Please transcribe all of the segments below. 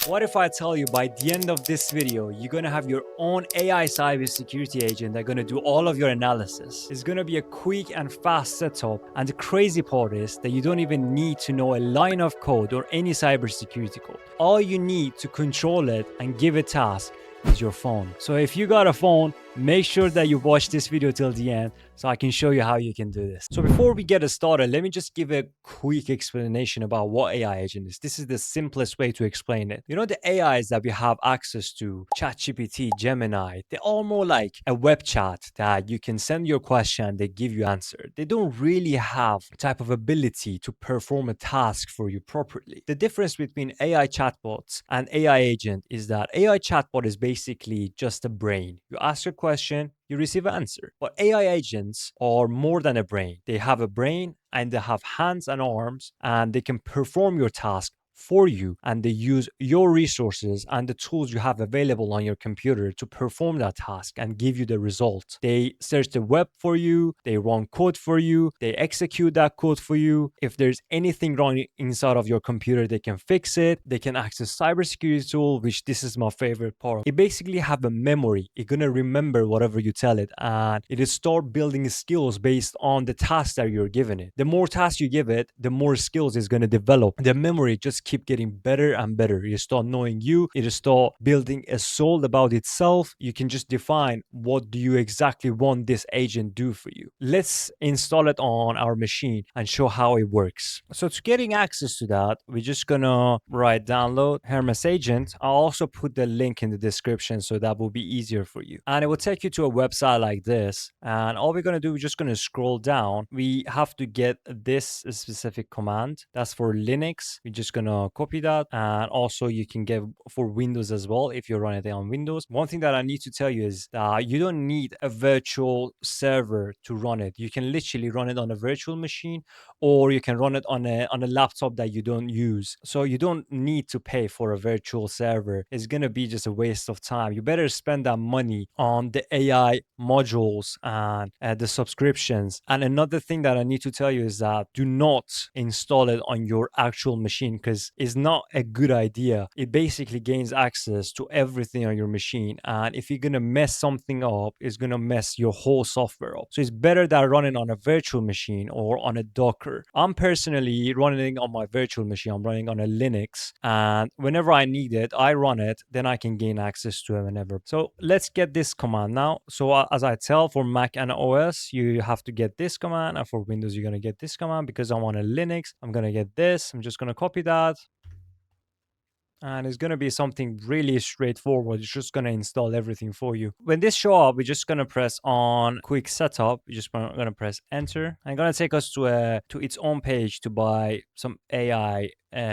What if I tell you by the end of this video, you're gonna have your own AI cybersecurity agent that's gonna do all of your analysis? It's gonna be a quick and fast setup, and the crazy part is that you don't even need to know a line of code or any cybersecurity code. All you need to control it and give it tasks is your phone. So if you got a phone, make sure that you watch this video till the end so I can show you how you can do this. So before we get started, let me just give a quick explanation about what AI agent is. This is the simplest way to explain it. You know, the AIs that we have access to, ChatGPT, Gemini, they're all more like a web chat that you can send your question, they give you answer. They don't really have type of ability to perform a task for you properly. The difference between AI chatbots and AI agent is that AI chatbot is basically just a brain. You ask a question, you receive an answer. But AI agents are more than a brain. They have a brain and they have hands and arms, and they can perform your task for you, and they use your resources and the tools you have available on your computer to perform that task and give you the result. They search the web for you, they run code for you, they execute that code for you. If there's anything wrong inside of your computer, they can fix it. They can access cybersecurity tool, which this is my favorite part. It basically have a memory. It's gonna remember whatever you tell it, and it is start building skills based on the task that you're giving it. The more tasks you give it, the more skills it's gonna develop. The memory just keep getting better and better. You start knowing you, it start building a soul about itself. You can just define what do you exactly want this agent do for you. Let's install it on our machine and show how it works. So to getting access to that, we're just gonna write download Hermes Agent. I'll also put the link in the description so that will be easier for you. And it will take you to a website like this. And all we're gonna do, we're just gonna scroll down. We have to get this specific command. That's for Linux. We're just gonna copy that, and also you can get for Windows as well if you're running it on Windows. One thing that I need to tell you is that you don't need a virtual server to run it. You can literally run it on a virtual machine, or you can run it on a laptop that you don't use. So you don't need to pay for a virtual server. It's gonna be just a waste of time. You better spend that money on the AI modules and the subscriptions. And another thing that I need to tell you is that do not install it on your actual machine, because it's not a good idea. It basically gains access to everything on your machine, and if you're gonna mess something up, it's gonna mess your whole software up. So it's better that running on a virtual machine or on a Docker. I'm personally running on my virtual machine. I'm running on a Linux, and whenever I need it, I run it, then I can gain access to it whenever. So let's get this command now. So as I tell, for Mac and OS, you have to get this command, and for Windows, you're gonna get this command. Because I'm on a Linux, I'm gonna get this. I'm just gonna copy that, and it's going to be something really straightforward. It's just going to install everything for you. When this show up, we're just going to press on quick setup. We're just going to press enter, and going to take us to its own page to buy some AI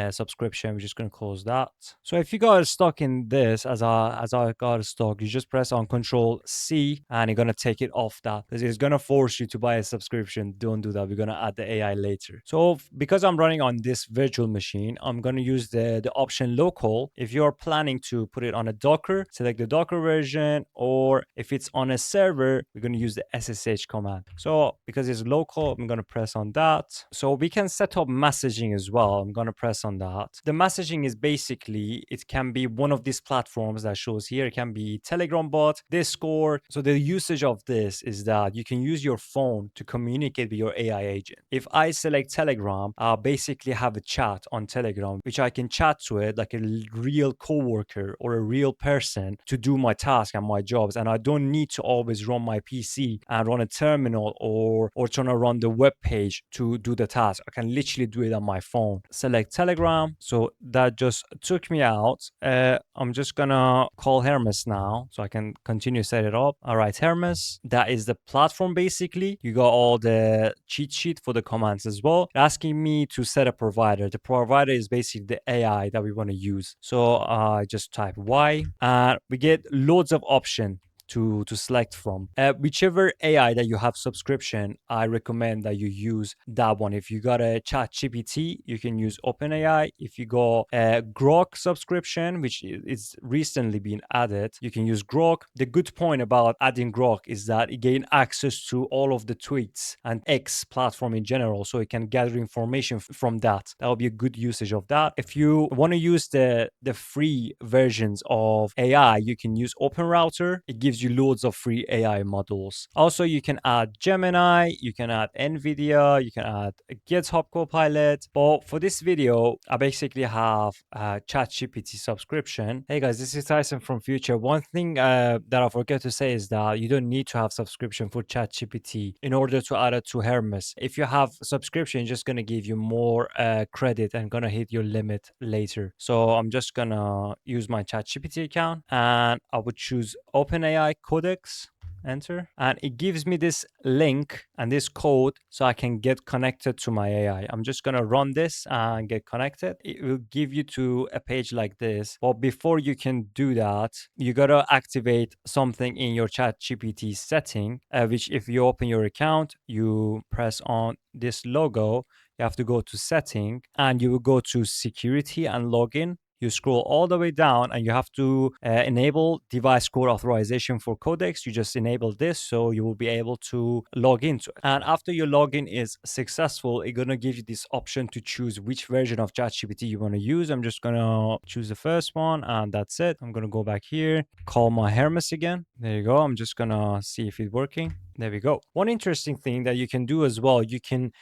subscription. We're just going to close that. So if you got stuck in this, as I got stuck, you just press on Control C, and you're going to take it off that, because it's going to force you to buy a subscription. Don't do that. We're going to add the AI later. So because I'm running on this virtual machine, I'm going to use the option local. If you're planning to put it on a Docker, select the Docker version, or if it's on a server, we're going to use the SSH command. So because it's local, I'm going to press on that. So we can set up messaging as well. I'm going to press on that. The messaging is basically, it can be one of these platforms that shows here. It can be Telegram bot, Discord. So the usage of this is that you can use your phone to communicate with your AI agent. If I select Telegram, I'll basically have a chat on Telegram, which I can chat to it like a real coworker or a real person to do my task and my jobs. And I don't need to always run my PC and run a terminal or trying to run the web page to do the task. I can literally do it on my phone. Select Telegram. So that just took me out. I'm just gonna call Hermes now so I can continue set it up. All right, Hermes, that is the platform. Basically, you got all the cheat sheet for the commands as well. Asking me to set a provider. The provider is basically the AI that we want to use. So I just type Y, and we get loads of options to select from. Whichever AI that you have subscription, I recommend that you use that one. If you got a chat gpt, you can use OpenAI. If you got a Grok subscription, which is recently been added, you can use Grok. The good point about adding Grok is that it gain access to all of the tweets and X platform in general, so it can gather information from that. That will be a good usage of that. If you want to use the free versions of AI, you can use OpenRouter. It gives you loads of free AI models. Also, you can add Gemini, you can add NVIDIA, you can add a GitHub Copilot. But for this video, I basically have a ChatGPT subscription. Hey guys, this is Tyson from Future. One thing that I forget to say is that you don't need to have subscription for ChatGPT in order to add it to Hermes. If you have subscription, it's just gonna give you more credit and gonna hit your limit later. So I'm just gonna use my ChatGPT account and I would choose OpenAI Codex, enter, and it gives me this link and this code so I can get connected to my AI. I'm just gonna run this and get connected. It will give you to a page like this, but before you can do that, you gotta activate something in your ChatGPT setting, which if you open your account, you press on this logo, you have to go to setting and you will go to security and login. You scroll all the way down and you have to enable device code authorization for Codex. You just enable this so you will be able to log into it. And after your login is successful, it's going to give you this option to choose which version of ChatGPT you want to use. I'm just going to choose the first one and that's it. I'm going to go back here, call my Hermes again. There you go. I'm just going to see if it's working. There we go. One interesting thing that you can do as well, you can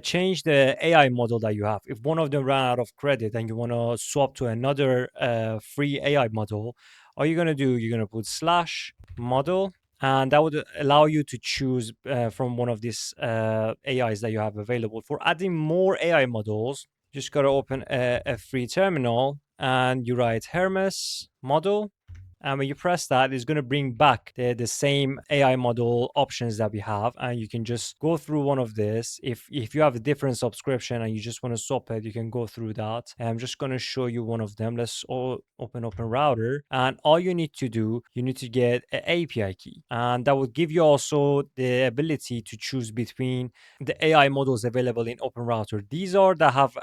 change the AI model that you have. If one of them ran out of credit and you want to swap to another free AI model, all you're going to do, you're going to put slash model, and that would allow you to choose from one of these AIs that you have available. For adding more AI models, you just got to open a free terminal and you write Hermes model. And when you press that, it's going to bring back the same AI model options that we have. And you can just go through one of this. If you have a different subscription and you just want to swap it, you can go through that. And I'm just going to show you one of them. Let's all open router. And all you need to do, you need to get an API key. And that will give you also the ability to choose between the AI models available in Open Router. These are that have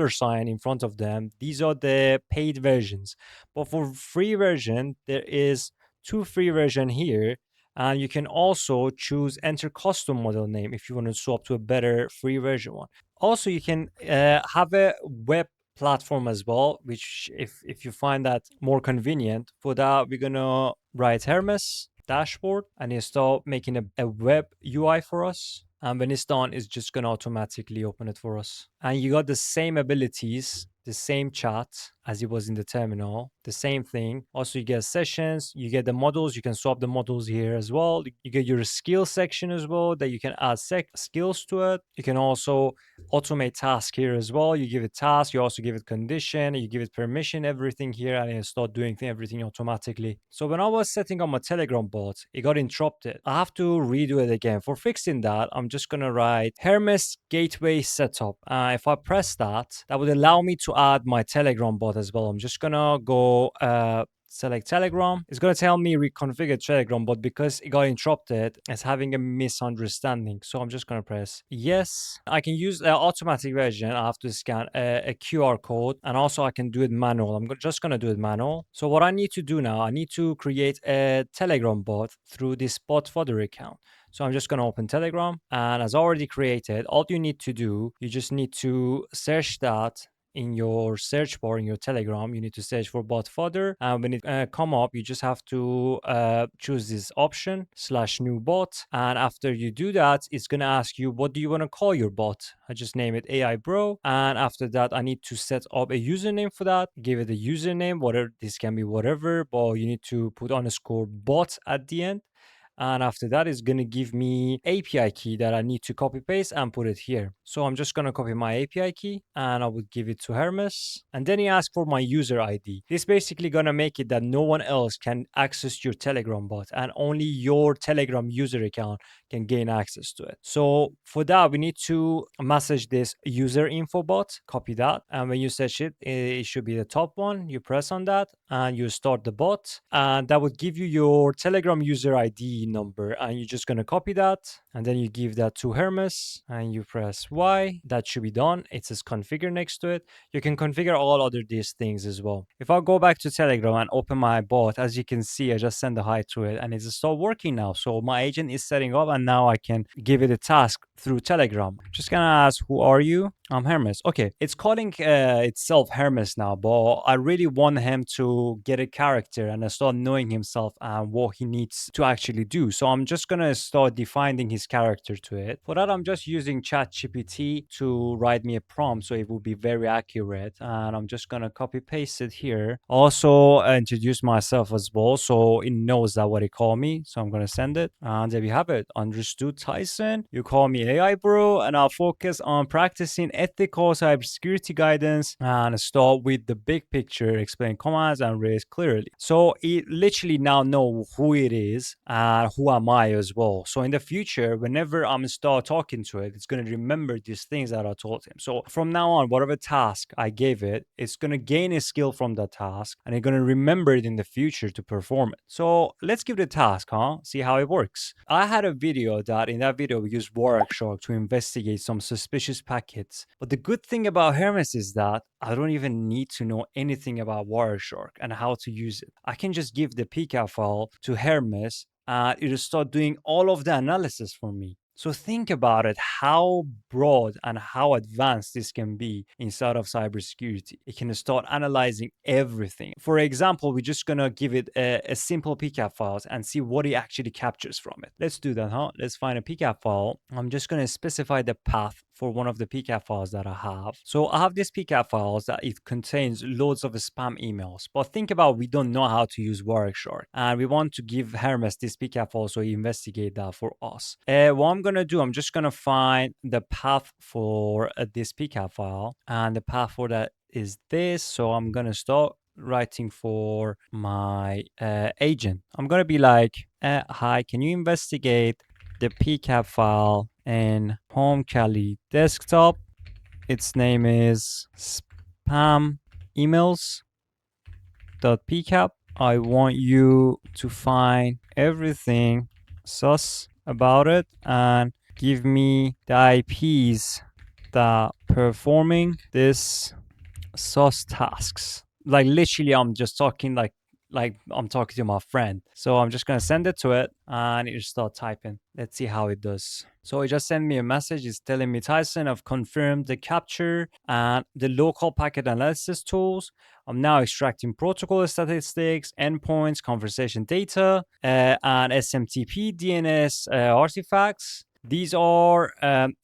$sign in front of them. These are the paid versions. But for free version, there is two free version here. And you can also choose enter custom model name if you want to swap to a better free version one. Also, you can have a web platform as well, which if you find that more convenient. For that, we're gonna write Hermes dashboard and you start making a web UI for us. And when it's done, it's just gonna automatically open it for us. And you got the same abilities, the same chat as it was in the terminal, the same thing. Also, you get sessions, you get the models, you can swap the models here as well. You get your skill section as well that you can add skills to it. You can also automate task here as well. You give it task, you also give it condition, you give it permission, everything here, and it start doing everything automatically. So when I was setting up my Telegram bot, it got interrupted. I have to redo it again. For fixing that, I'm just gonna write Hermes gateway setup. If I press that, that would allow me to add my Telegram bot as well. I'm just gonna go select Telegram. It's going to tell me reconfigure Telegram, but because it got interrupted, it's having a misunderstanding. So I'm just going to press yes. I can use the automatic version. I have to scan a QR code, and also I can do it manual. I'm just going to do it manual. So what I need to do now, I need to create a Telegram bot through this bot fodder account. So I'm just going to open Telegram, and as already created, all you need to do, you just need to search that in your search bar in your Telegram. You need to search for bot fodder, and when it come up, you just have to choose this option /new bot, and after you do that, it's gonna ask you what do you want to call your bot. I just name it AI Bro, and after that I need to set up a username for that. Give it a username, whatever, this can be whatever, but you need to put underscore bot at the end. And after that, it's going to give me API key that I need to copy paste and put it here. So I'm just going to copy my API key and I would give it to Hermes. And then he asks for my user ID. This basically going to make it that no one else can access your Telegram bot and only your Telegram user account can gain access to it. So for that, we need to message this user info bot, copy that. And when you search it, it should be the top one. You press on that and you start the bot. And that would give you your Telegram user ID number. And you're just going to copy that. And then you give that to Hermes and you press Y. That should be done. It says configure next to it. You can configure all other these things as well. If I go back to Telegram and open my bot, as you can see, I just send a hi to it and it's start working now. So my agent is setting up and now I can give it a task through Telegram. Just gonna ask, who are you? I'm Hermes. Okay, it's calling itself Hermes now, but I really want him to get a character and start knowing himself and what he needs to actually do. So I'm just gonna start defining his character to it. For that, I'm just using ChatGPT to write me a prompt so it will be very accurate. And I'm just gonna copy paste it here. Also introduce myself as well so it knows that what he called me. So I'm gonna send it. And there we have it. Understood, Tyson. You call me AI bro, and I'll focus on practicing ethical cybersecurity guidance and start with the big picture, explain commands and raise clearly. So it literally now know who it is and who am I as well. So in the future, whenever I'm start talking to it, it's going to remember these things that I told him. So from now on, whatever task I gave it, it's going to gain a skill from that task and it's going to remember it in the future to perform it. So let's give the task, see how it works. I had a video that in that video we used Wireshark to investigate some suspicious packets. But the good thing about Hermes is that I don't even need to know anything about Wireshark and how to use it. I can just give the PCAP file to Hermes and it'll start doing all of the analysis for me. So think about it, how broad and how advanced this can be inside of cybersecurity. It can start analyzing everything. For example, we're just gonna give it a simple PCAP files and see what it actually captures from it. Let's do that, Let's find a PCAP file. I'm just gonna specify the path for one of the PCAP files that I have. So I have this PCAP files that it contains loads of spam emails. But think about, we don't know how to use Wireshark and we want to give Hermes this PCAP file so he investigate that for us. What I'm gonna do, I'm just gonna find the path for this PCAP file, and the path for that is this. So I'm gonna start writing for my agent. I'm gonna be like, hi, can you investigate the PCAP file in Home Kali desktop? Its name is spam emails.pcap. I want you to find everything sus about it and give me the IPs that performing this sus tasks. Like literally, I'm just talking like I'm talking to my friend. So I'm just gonna send it to it and it just start typing. Let's see how it does. So it just sent me a message. It's telling me, Tyson, I've confirmed the capture and the local packet analysis tools. I'm now extracting protocol statistics, endpoints, conversation data, and SMTP DNS artifacts. These are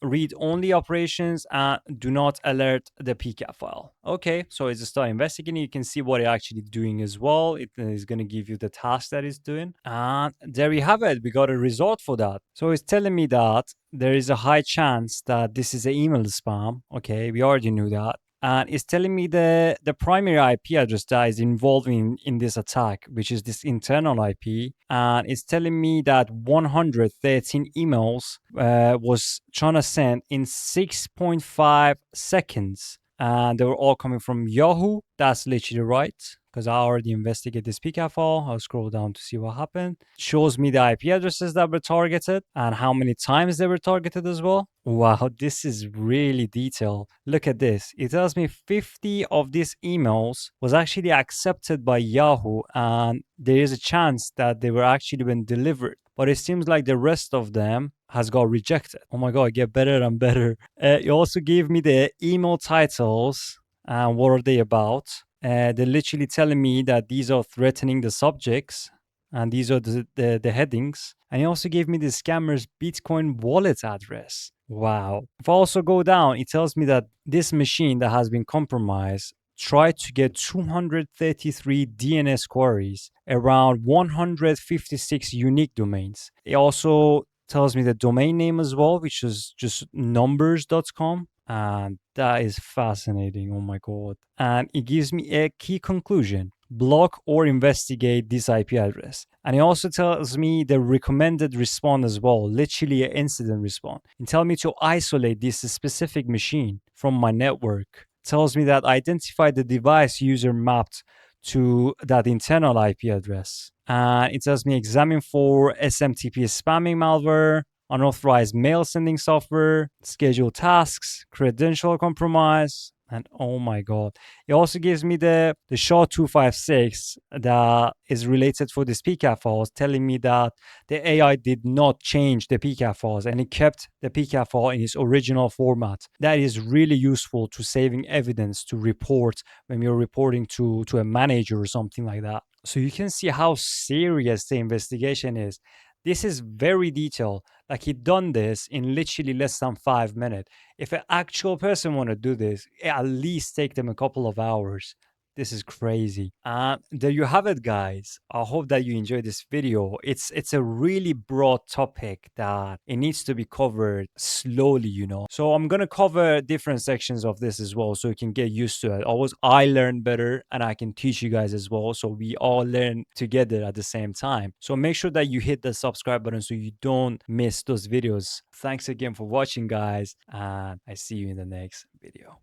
read-only operations and do not alert the PCAP file. Okay, so it's start investigating. You can see what it's actually doing as well. It is going to give you the task that it's doing. And there we have it. We got a result for that. So it's telling me that there is a high chance that this is an email spam. Okay, we already knew that. And it's telling me the primary IP address that is involved in this attack, which is this internal IP. And it's telling me that 113 emails was trying to send in 6.5 seconds. And they were all coming from Yahoo. That's literally right, because I already investigated this PCAP file. I'll scroll down to see what happened. It shows me the IP addresses that were targeted and how many times they were targeted as well. Wow, this is really detailed. Look at this. It tells me 50 of these emails was actually accepted by Yahoo, and there is a chance that they were actually been delivered. But it seems like the rest of them has got rejected. Oh my God, get better and better. You also gave me the email titles and what are they about. They're literally telling me that these are threatening the subjects and these are the headings. And he also gave me the scammer's Bitcoin wallet address. Wow. If I also go down, it tells me that this machine that has been compromised tried to get 233 DNS queries, around 156 unique domains. It also tells me the domain name as well, which is just numbers.com. And that is fascinating. Oh my God. And it gives me a key conclusion: block or investigate this IP address. And it also tells me the recommended response as well, literally an incident response. It tells me to isolate this specific machine from my network. It tells me that identify the device user mapped to that internal IP address. And it tells me examine for SMTP spamming malware, unauthorized mail sending software, schedule tasks, credential compromise, and oh my God. It also gives me the SHA-256 that is related for this PCAP files, telling me that the AI did not change the PCAP files and it kept the PCAP file in its original format. That is really useful to saving evidence to report when you're reporting to a manager or something like that. So you can see how serious the investigation is. This is very detailed. Like he done this in literally less than 5 minutes. If an actual person want to do this, it at least take them a couple of hours. This is crazy. There you have it, guys. I hope that you enjoyed this video. It's a really broad topic that it needs to be covered slowly, you know. So I'm gonna cover different sections of this as well, so you can get used to it. Always I learn better, and I can teach you guys as well, so we all learn together at the same time. So make sure that you hit the subscribe button so you don't miss those videos. Thanks again for watching, guys, and I see you in the next video.